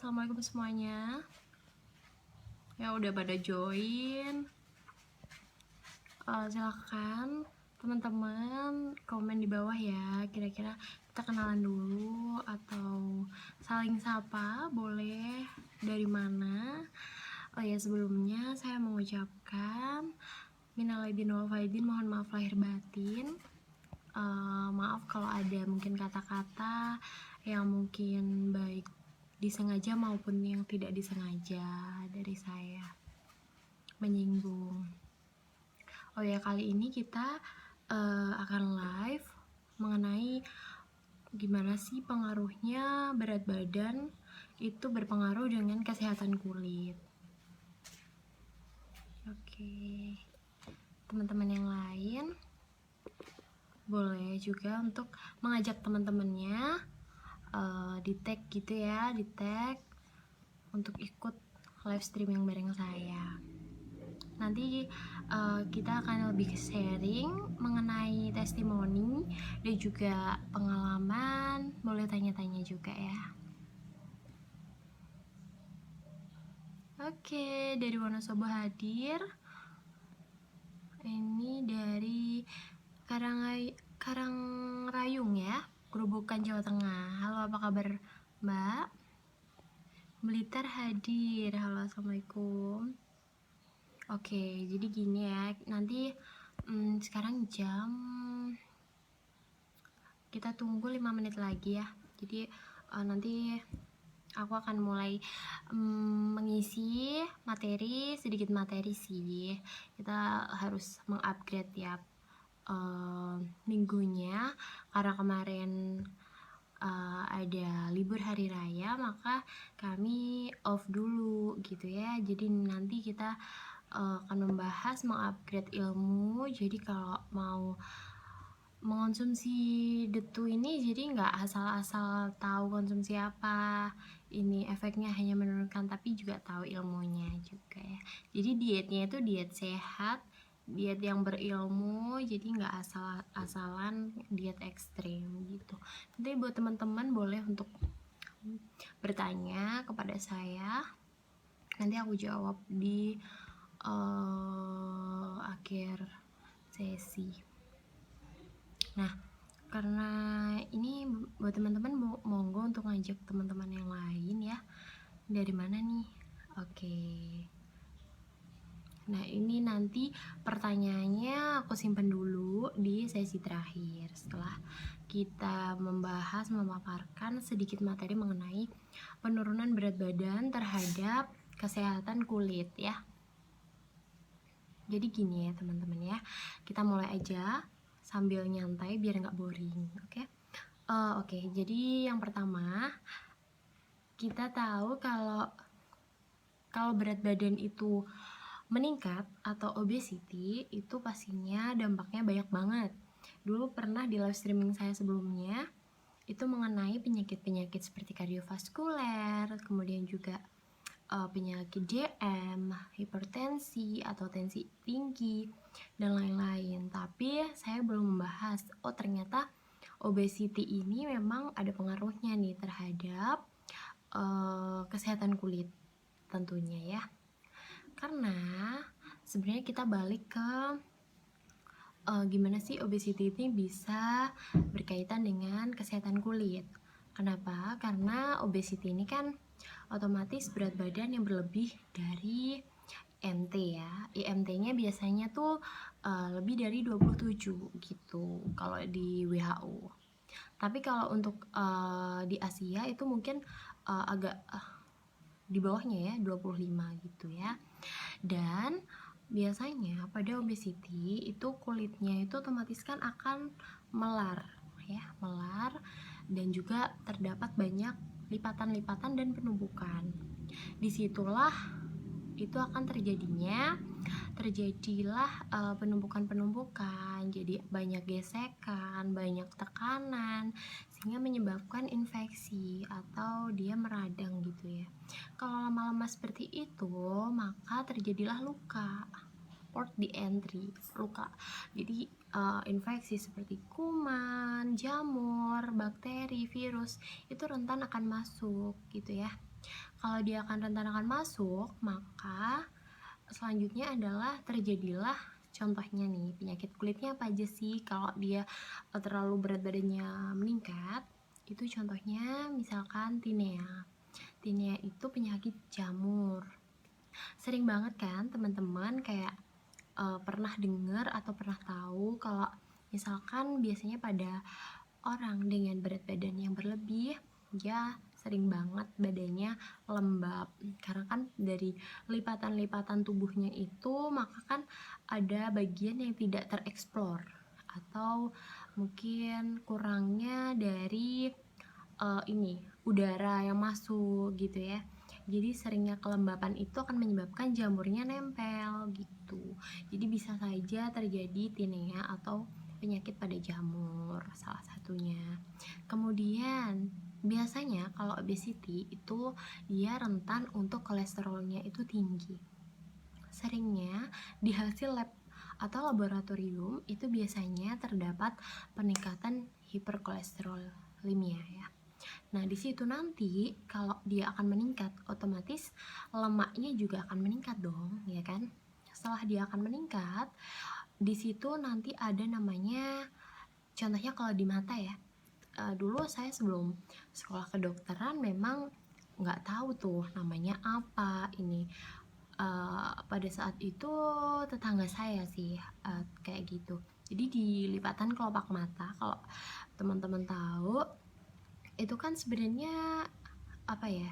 assalamualaikum semuanya. Ya udah pada join. Silakan teman-teman komen di bawah ya. Kira-kira kita kenalan dulu atau saling sapa boleh. Dari mana? Oh ya, sebelumnya saya mengucapkan minal aidin wal faizin, mohon maaf lahir batin. Maaf kalau ada mungkin kata-kata yang mungkin baik disengaja maupun yang tidak disengaja dari saya menyinggung. Oh ya, kali ini kita akan live mengenai gimana sih pengaruhnya berat badan itu berpengaruh dengan kesehatan kulit. Oke, teman-teman yang lain boleh juga untuk mengajak teman-temannya di tag gitu ya, di tag untuk ikut live streaming bareng saya. Nanti kita akan lebih sharing mengenai testimoni dan juga pengalaman, boleh tanya-tanya juga ya. Oke, dari Wonosobo hadir. Ini dari Karangrayung ya, Grobogan, Jawa Tengah. Halo, apa kabar Mbak? Blitar hadir. Halo, assalamualaikum. Oke, jadi gini ya, nanti sekarang jam, kita tunggu 5 menit lagi ya. Jadi nanti aku akan mulai mengisi materi, sedikit materi sih. Kita harus mengupgrade tiap minggunya, karena kemarin ada libur hari raya, maka kami off dulu gitu ya. Jadi nanti kita akan membahas mengupgrade ilmu. Jadi kalau mau mengonsumsi detu ini, jadi nggak asal-asal tahu konsumsi apa, ini efeknya hanya menurunkan, tapi juga tahu ilmunya juga ya. Jadi dietnya itu diet sehat, diet yang berilmu, jadi nggak asal-asalan diet ekstrim gitu. Nanti buat teman-teman boleh untuk bertanya kepada saya, nanti aku jawab di akhir sesi. Nah, karena ini buat teman-teman, monggo untuk ngajak teman-teman yang lain ya. Dari mana nih? Oke. Nah, ini nanti pertanyaannya aku simpan dulu di sesi terakhir setelah kita membahas, memaparkan sedikit materi mengenai penurunan berat badan terhadap kesehatan kulit ya. Jadi gini ya teman-teman ya, kita mulai aja sambil nyantai biar nggak boring, oke? Oke, jadi yang pertama kita tahu kalau berat badan itu meningkat atau obesity, itu pastinya dampaknya banyak banget. Dulu pernah di live streaming saya sebelumnya itu mengenai penyakit-penyakit seperti kardiovaskuler, kemudian juga penyakit JM, hipertensi atau tensi tinggi dan lain-lain. Tapi saya belum membahas, ternyata obesity ini memang ada pengaruhnya nih terhadap kesehatan kulit tentunya ya. Karena sebenarnya kita balik ke gimana sih obesity ini bisa berkaitan dengan kesehatan kulit. Kenapa? Karena obesity ini kan otomatis berat badan yang berlebih dari IMT ya. IMT-nya biasanya tuh lebih dari 27 gitu kalau di WHO. Tapi kalau untuk di Asia itu mungkin agak di bawahnya ya, 25 gitu ya. Dan biasanya pada obesity itu kulitnya itu otomatis kan akan melar ya, melar, dan juga terdapat banyak lipatan-lipatan dan penumpukan. Disitulah itu akan terjadilah penumpukan-penumpukan, jadi banyak gesekan, banyak tekanan, sehingga menyebabkan infeksi atau dia meradang gitu ya. Kalau lama-lama seperti itu, maka terjadilah luka, port di entry, luka. Jadi infeksi seperti kuman, jamur, bakteri, virus itu rentan akan masuk gitu ya. Kalau dia akan rentan akan masuk, maka selanjutnya adalah terjadilah contohnya nih, penyakit kulitnya apa aja sih kalau dia terlalu berat badannya meningkat. Itu contohnya misalkan tinea. Tinea itu penyakit jamur. Sering banget kan teman-teman kayak pernah dengar atau pernah tahu kalau misalkan biasanya pada orang dengan berat badan yang berlebih, dia sering banget badannya lembab karena kan dari lipatan-lipatan tubuhnya itu, maka kan ada bagian yang tidak tereksplor atau mungkin kurangnya dari ini udara yang masuk gitu ya. Jadi seringnya kelembapan itu akan menyebabkan jamurnya nempel gitu. Jadi bisa saja terjadi tinea atau penyakit pada jamur salah satunya. Kemudian biasanya kalau obesity itu dia rentan untuk kolesterolnya itu tinggi. Seringnya di hasil lab atau laboratorium itu biasanya terdapat peningkatan hiperkolesterolemia ya. Nah, di situ nanti kalau dia akan meningkat, otomatis lemaknya juga akan meningkat dong, ya kan? Setelah dia akan meningkat, di situ nanti ada namanya, contohnya kalau di mata ya. Dulu saya sebelum sekolah kedokteran memang nggak tahu tuh namanya apa ini. Pada saat itu tetangga saya sih kayak gitu. Jadi di lipatan kelopak mata, kalau teman-teman tahu, itu kan sebenarnya apa ya,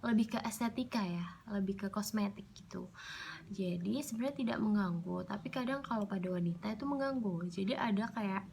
lebih ke estetika ya, lebih ke kosmetik gitu. Jadi sebenarnya tidak mengganggu, tapi kadang kalau pada wanita itu mengganggu. Jadi ada kayak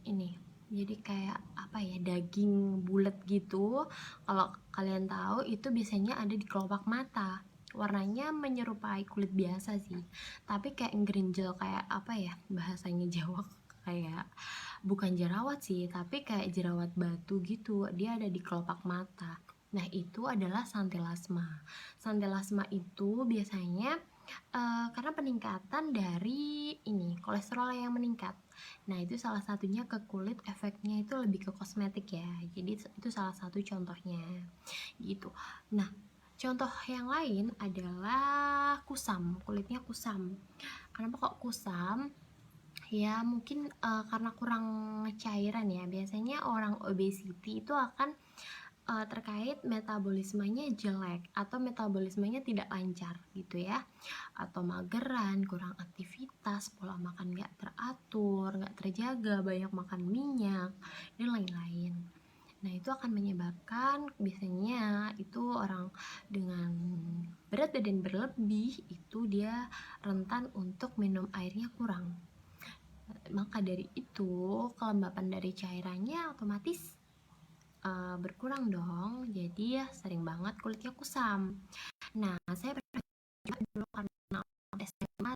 ini, jadi kayak apa ya, daging bulat gitu. Kalau kalian tahu itu biasanya ada di kelopak mata. Warnanya menyerupai kulit biasa sih, tapi kayak ngerinjel, kayak apa ya bahasanya Jawa, kayak bukan jerawat sih, tapi kayak jerawat batu gitu. Dia ada di kelopak mata. Nah, itu adalah santilasma. Santilasma itu biasanya karena peningkatan dari ini kolesterol yang meningkat. Nah, itu salah satunya ke kulit, efeknya itu lebih ke kosmetik ya. Jadi itu salah satu contohnya gitu. Nah, contoh yang lain adalah kusam, kulitnya kusam. Kenapa kok kusam? Ya mungkin karena kurang cairan ya. Biasanya orang obesity itu akan terkait metabolismenya jelek atau metabolismenya tidak lancar gitu ya, atau mageran, kurang aktivitas, pola makan gak teratur, gak terjaga, banyak makan minyak, dan lain-lain. Nah, itu akan menyebabkan biasanya itu orang dengan berat badan berlebih itu dia rentan untuk minum airnya kurang. Maka dari itu kelembapan dari cairannya otomatis berkurang dong. Jadi ya sering banget kulitnya kusam. Nah, saya pernah juga dulu karena SMA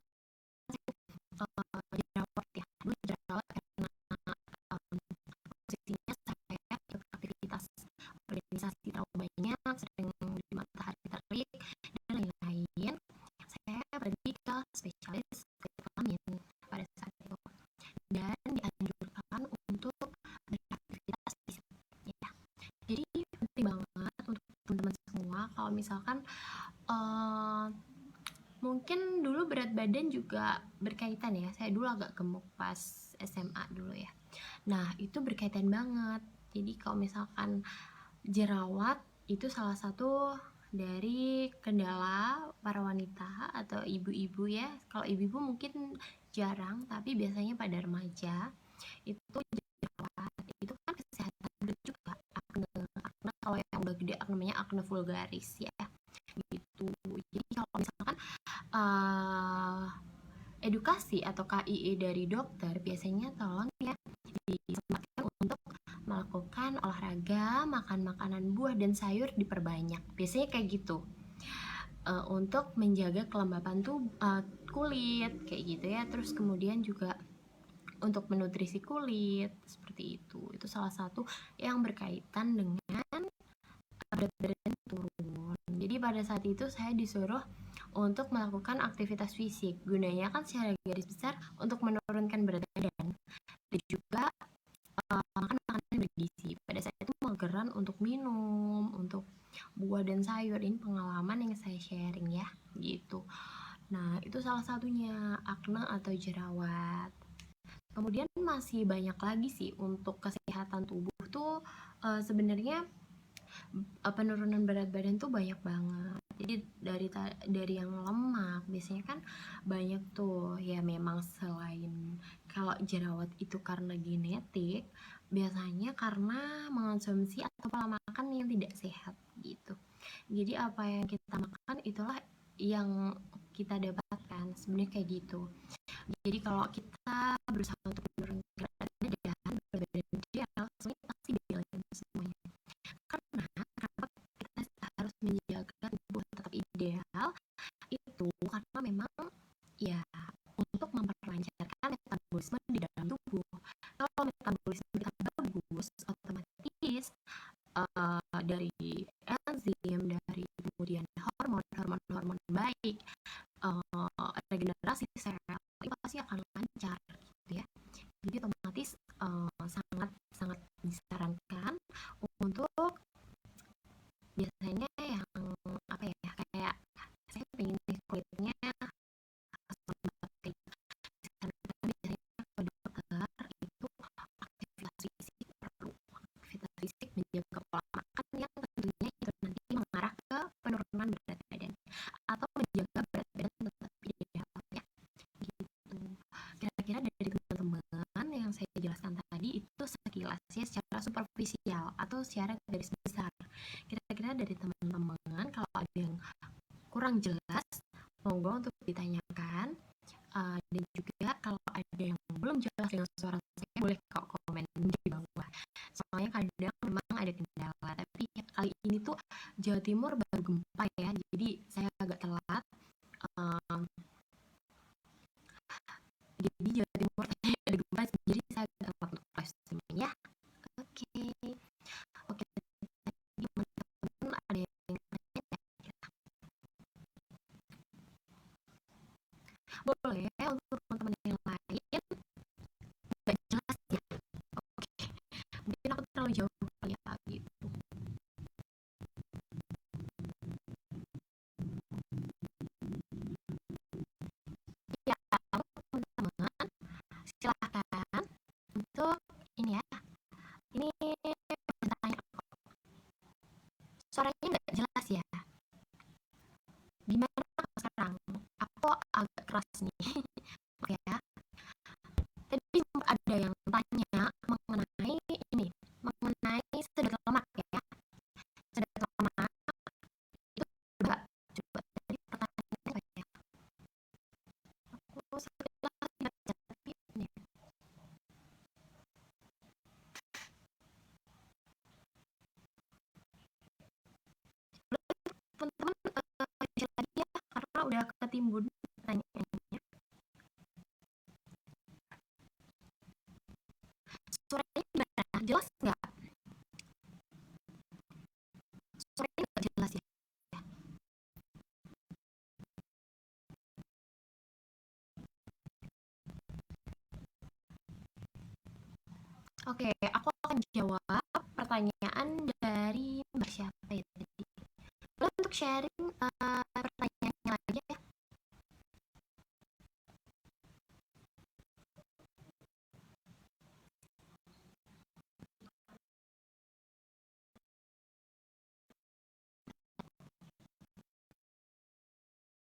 jerawat ya. Dulu jerawat karena posisinya saya ikut aktivitas organisasi terlalu banyak, sering di matahari terik dan lain-lain. Saya pergi ke spesialis kulit kelamin pada saat itu dan dianjurkan untuk beraktivitas fisik ya. Jadi penting banget untuk teman-teman semua kalau misalkan mungkin dulu berat badan juga berkaitan ya. Saya dulu agak gemuk pas SMA dulu ya. Nah, itu berkaitan banget. Jadi kalau misalkan jerawat itu salah satu dari kendala para wanita atau ibu-ibu ya. Kalau ibu-ibu mungkin jarang, tapi biasanya pada remaja itu jerawat. Itu kan kesehatan kulit juga. Akne kalau yang udah gede namanya akne vulgaris ya. Gitu. Jadi kalau misalkan edukasi atau KIE dari dokter, biasanya tolong ya disempatkan untuk melakukan olahraga, makan makanan buah dan sayur diperbanyak. Biasanya kayak gitu. Untuk menjaga kelembapan kulit kayak gitu ya. Terus kemudian juga untuk menutrisi kulit seperti itu. Itu salah satu yang berkaitan dengan berat badan turun. Jadi pada saat itu saya disuruh untuk melakukan aktivitas fisik. Gunanya kan secara garis besar untuk menurunkan berat badan dan juga makan makanan bergizi. Pada saat itu mageran untuk minum, untuk buah dan sayur. Ini pengalaman yang saya sharing ya, gitu. Nah, itu salah satunya, akne atau jerawat. Kemudian masih banyak lagi sih untuk kesehatan tubuh tuh, sebenarnya penurunan berat badan tuh banyak banget. Jadi dari yang lemak biasanya kan banyak tuh ya. Memang selain kalau jerawat itu karena genetik, biasanya karena mengonsumsi atau pola makan yang tidak sehat gitu. Jadi apa yang kita makan itulah yang kita dapatkan, sebenarnya kayak gitu. Jadi kalau kita berusaha untuk menurunkan berat badan ideal, sebenarnya pasti idealnya semuanya. Karena kenapa kita harus menjaga tubuh tetap ideal itu karena memang ya untuk memperlancarkan metabolisme di dalam tubuh. Kalau metabolisme kita bagus, otomatis dari enzim, dari kemudian hormon baik, regenerasi sel itu pasti akan lancar gitu ya. Jadi otomatis sangat sangat disarankan untuk biasanya yang apa ya, kayak saya pengen kulitnya biasanya ke dokter itu aktivitas fisik perlu. Aktivitas fisik menjaga pola makan yang tentunya itu nanti mengarah ke penurunan berat badan atau menjaga berat badan tetap ideal ya, gitu. Kira-kira dari teman-teman yang saya jelaskan tadi itu sekilas ya, secara superficial atau secara garis besar. Kira-kira dari teman-teman kalau ada yang kurang jelas, monggo untuk ditanyakan. Dan juga kalau ada yang belum jelas dengan suara saya, boleh kok komen di bawah. Soalnya kadang memang ada kendala, tapi kali ini tuh Jawa Timur baru gempa ya, jadi saya agak telat. Jadi Jawa Timur tadi ada gempa, jadi saya agak telat untuk live streaming ya. Oke, oke. Teman-teman ada yang nanya ya? Boleh untuk teman-teman yang lain nggak jelas ya. Oke, mungkin aku terlalu jauh kali ya gitu. Ya, teman-teman silahkan untuk ini ya. Ini pertanyaan, suaranya nggak jelas ya. Gimana sekarang? Aku agak keras nih. Oke ya. Tadi ada yang tanya mengenai ini, mengenai sedat lemak ya. Sedat lemak itu coba tadi pertanyaannya apa ya? Aku sekilas baca tapi ini. Teman-teman lagi ya karena udah ketimbun pertanyaannya. Suaranya gimana? Jelas nggak? Suaranya nggak jelas ya? Oke, aku akan jawab pertanyaan dari Mbak siapa ya tadi. Boleh untuk sharing